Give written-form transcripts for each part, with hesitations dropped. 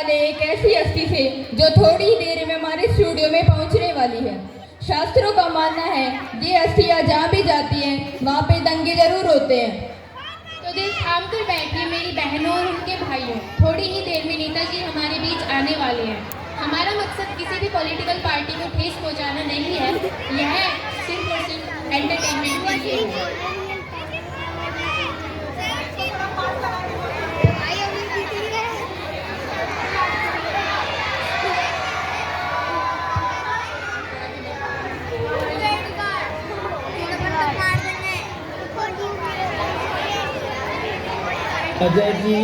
वाले एक ऐसी हस्ती से जो थोड़ी ही देर में हमारे स्टूडियो में पहुंचने वाली है। शास्त्रों का मानना है ये हस्तियां जहाँ भी जाती हैं वहाँ पे दंगे जरूर होते हैं। तो दिल थाम कर बैठिए मेरी बहनों और उनके भाइयों, थोड़ी ही देर में नेताजी हमारे बीच आने वाले हैं। हमारा मकसद किसी भी पॉलिटिकल पार्टी को ठेस पहुंचाना नहीं है, यह सिर्फ और सिर्फ एंटरटेनमेंट के लिए है। राजा जी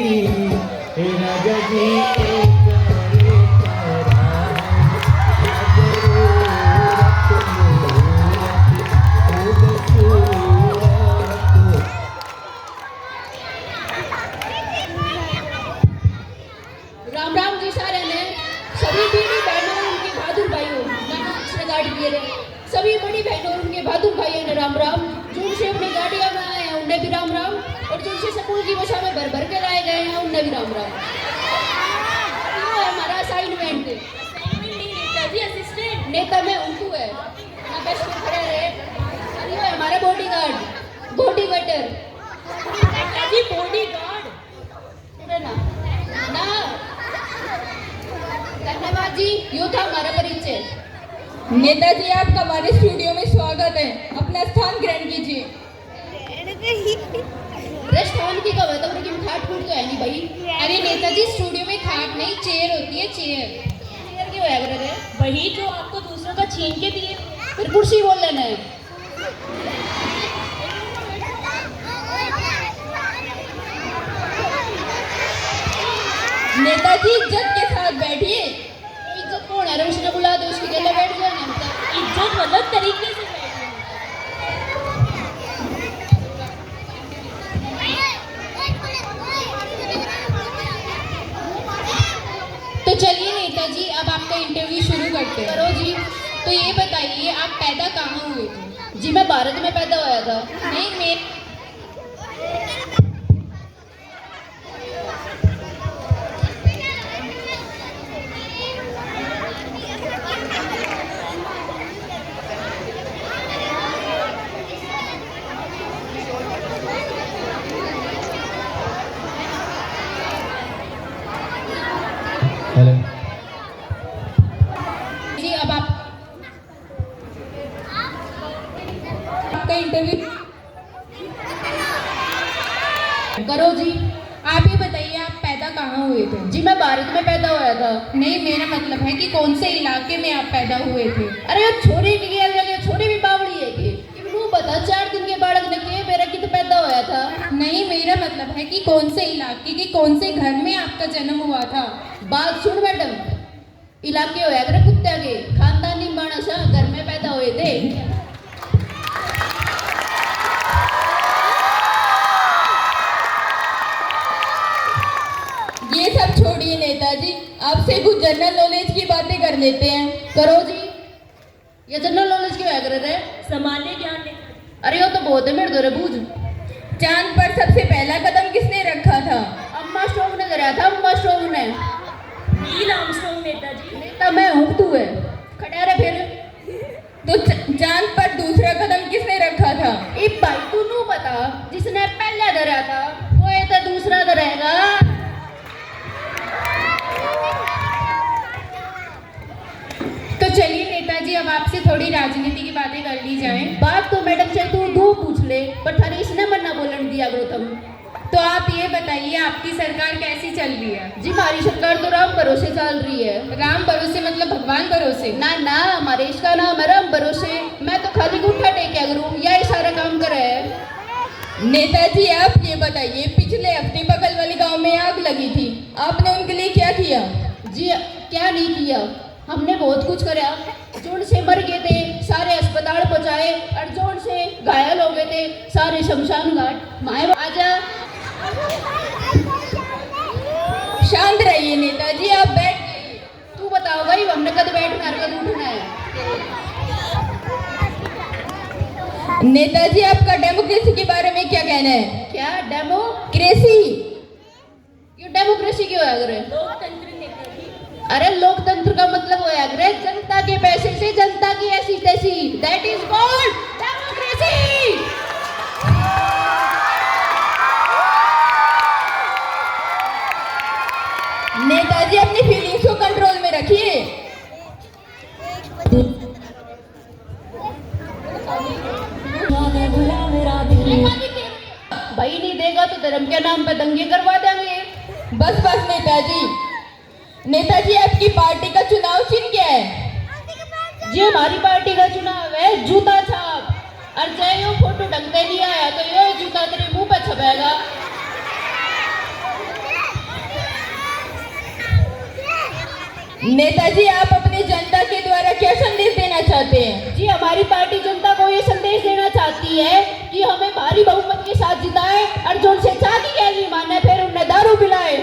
राजा जी राम राम जी सारे ने सभी बीवी बहनों और उनके बहादुर भाइयों सभी बड़ी बहनों और उनके बहादुर भाइयों ने राम राम। जिनसे अपनी गाड़ियां में आए हैं उन्हें भी राम राम, और जिनसे स्कूल की बसों में भर भर के लाए गए हैं उन्हें भी राम राम। हमारा असाइनमेंट नेताजी असिस्टेंट नेता में उनको है ना, बेस्ट में खड़े रहे। अरे हमारा bodyguard body waiter Netaji bodyguard ना ना। धन्यवाद जी, यो था हमारा परिचय। नेताजी आपका हमारे स्टूडियो में स्वागत है, अपना स्थान ग्रहण कीजिए। स्थान की कब है तो उनकी खाट फूट तो है नहीं भाई। अरे नेताजी स्टूडियो में खाट नहीं चेयर होती है, चेयर। चेयर क्यों है ब्रदर? वही जो आपको दूसरों का छीन के दिए, फिर कुर्सी बोल लेना है। नेताजी इज्जत के साथ बैठिए। इज्जत कौन है? उसने बुला दो, उसकी गले बैठ जाना। इज्जत अलग तरीके से तो चलिए नेताजी अब आपका इंटरव्यू शुरू करते हैं। करो जी। तो ये बताइए आप पैदा कहाँ हुए थे? जी मैं भारत में पैदा हुआ था। नहीं मैं हेलो जी अब आपका इंटरव्यू करो जी। आप ये बताइए आप पैदा कहाँ हुए थे? जी मैं भारत में पैदा हुआ था। नहीं मेरा मतलब है कि कौन से इलाके में आप पैदा हुए थे? अरे वो छोरी की छोरी भी बावड़ी है कि इवनू बता 4 दिन के बालक ने के मेरा कित पैदा हुआ था। नहीं मेरा मतलब है कि कौन से इलाके के कौन से घर में आपका जन्म हुआ था। बात सुन मैडम, इलाके होया करे कुत्ते के, खानदानी मानस घर में पैदा हुए थे। ये सब छोड़िए नेताजी, आपसे कुछ जनरल नॉलेज की बातें कर लेते हैं। करो जी। ये जनरल नॉलेज क्यों है कर रहे? सामान्य ज्ञान। अरे वो तो बहुत है मेरे दो बूझ। चांद पर सबसे पहला कदम किसने रखा था? अम्मा स्ट्रोंग ने कराया था। अम्मा स्ट्रोंग ने। Neil Armstrong Netaji. नेता मैं हूँ तू है खड़ा रहे फिर। तो चांद पर दूसरा कदम किसने रखा था? इब भाई तू नू बता, जिसने पहला धरा था वो ये तो दूसरा धरेगा। तो चलिए नेताजी अब आपसे थोड़ी राजनीति की बातें कर ली जाएं। बात तो मैडम से तू दो पूछ ले, पर थारी इसने मन्ना बोलन दिया करो तुम। तो आप ये बताइए आपकी सरकार कैसी चल रही है? जी हमारी सरकार तो राम भरोसे चल रही है। राम भरोसे मतलब भगवान भरोसे? ना ना, हमारे इसका नाम है राम भरोसे। मैं तो खाली गुठा टेक्या करूँ, यही सारा काम करे है। नेताजी आप ये बताइए, पिछले हफ्ते बगल वाले गांव में आग लगी थी, आपने उनके लिए क्या किया? जी क्या नहीं किया, हमने बहुत कुछ करा। जोन से मर गए थे सारे अस्पताल पहुंचाए, और जोन से घायल हो गए थे सारे शमशान घाट। माए आजा। शांत रहिए नेताजी, आप बैठ जाइए। तू बताओ भाई हमने कद बैठना है कद उठना है? नेताजी आपका डेमोक्रेसी के बारे में क्या कहना है? क्या डेमोक्रेसी? क्रेसी? ये डेमोक्रेसी क्यों है? लोकतंत्र। अरे लोकतंत्र का मतलब होया करे जनता के पैसे से जनता की ऐसी तैसी, that is called democracy. Netaji अपनी फीलिंग्स को कंट्रोल में रखिए। भाई नहीं देगा तो धर्म के नाम पे दंगे करवा देंगे। बस बस नेताजी। नेताजी आपकी पार्टी का चुनाव चिन्ह क्या है? जी हमारी पार्टी का चुनाव है जूता छाप, और चाहे यो फोटो ढंग से नहीं आया तो यो जूता तेरे मुंह पे छपेगा। नेताजी आप अपनी जनता के द्वारा क्या संदेश देना चाहते हैं? जी हमारी पार्टी जनता को ये संदेश देना चाहती है कि हमें भारी बहुमत के साथ जिताए और जो उनसे चाहती है नहीं माने फिर उन्हें दारू पिलाए।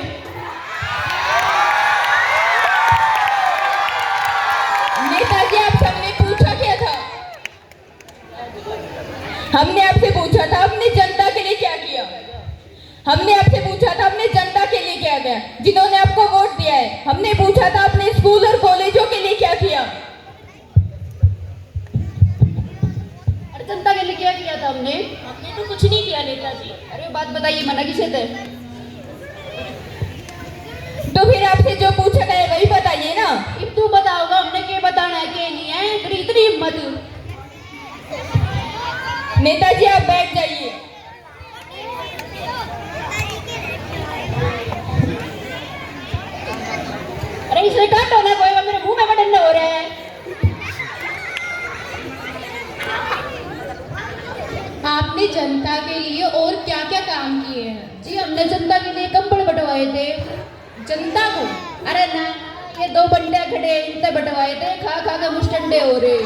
नेताजी आपसे हमने पूछा क्या था? हमने आपसे पूछा था अपनी जनता के लिए क्या किया? हमने आपसे पूछा था अपने जनता के लिए क्या किया, जिन्होंने आपको वोट दिया है। हमने पूछा था अपने स्कूल और कॉलेजों के लिए क्या किया? और जनता के लिए क्या किया था हमने तो कुछ नहीं किया नेताजी। अरे बात बताइए, मना किसे थे? तो फिर आपसे जो पूछा गया वही बताइए ना। अब तू बताओगा हमने क्या बताना है क्या नहीं है, तेरी इतनी हिम्मत। नेताजी आप बैठ जाइए। अरे इसे काटो ना, कोई मेरे मुंह में बटन हो रहा है। आपने जनता के लिए और क्या क्या काम किए हैं? जी हमने जनता के लिए कंबल बंटवाए थे। जनता को? अरे ना, ये 2 बंटे खड़े इनसे बंटवाए थे, खा खा के मुस्टंडे हो रहे।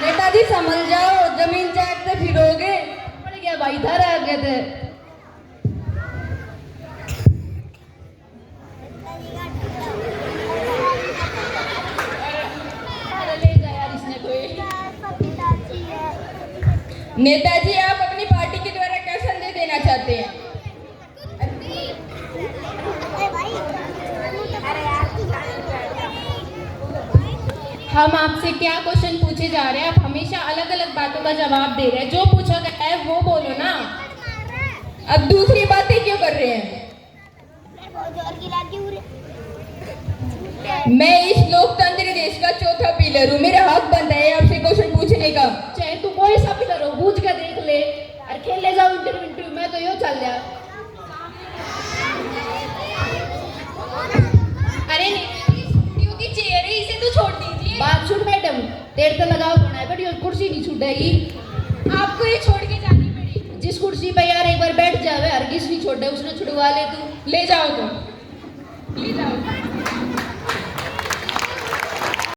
नेताजी संभल जाओ, जमीन चाटते फिरोगे। पड़ गया भाई, था रह गए थे। नेताजी आप अपनी पार्टी के द्वारा क्या संदेश देना चाहते हैं? हम आपसे क्या क्वेश्चन पूछे जा रहे हैं, आप हमेशा अलग अलग बातों का जवाब दे रहे हैं। जो पूछा गया है वो बोलो ना। अब दूसरी बातें क्यों कर रहे हैं? मैं इस लोकतंत्र देश का चौथा पिलर हूँ। मेरा हक बनता है आपसे क्वेश्चन पूछने का। चाहे तू कोई सा पिलर हो, पूछ के देख ले और खेल ले जाओ इंटरव्यू में तो यो चल जा। अरे स्टूडियो की चेयर है, इसे तो छोड़ दीजिए। बात सुन मैडम, तेरे तो लगाव होना है बट ये कुर्सी नहीं छूटेगी। आपको ये छोड़ के जानी पड़ेगी। जिस कुर्सी पे यार एक बार बैठ जावे हरगिज नहीं छोड़े, उसने छुड़वा ले तू। ले जाओ तो ले जाओ।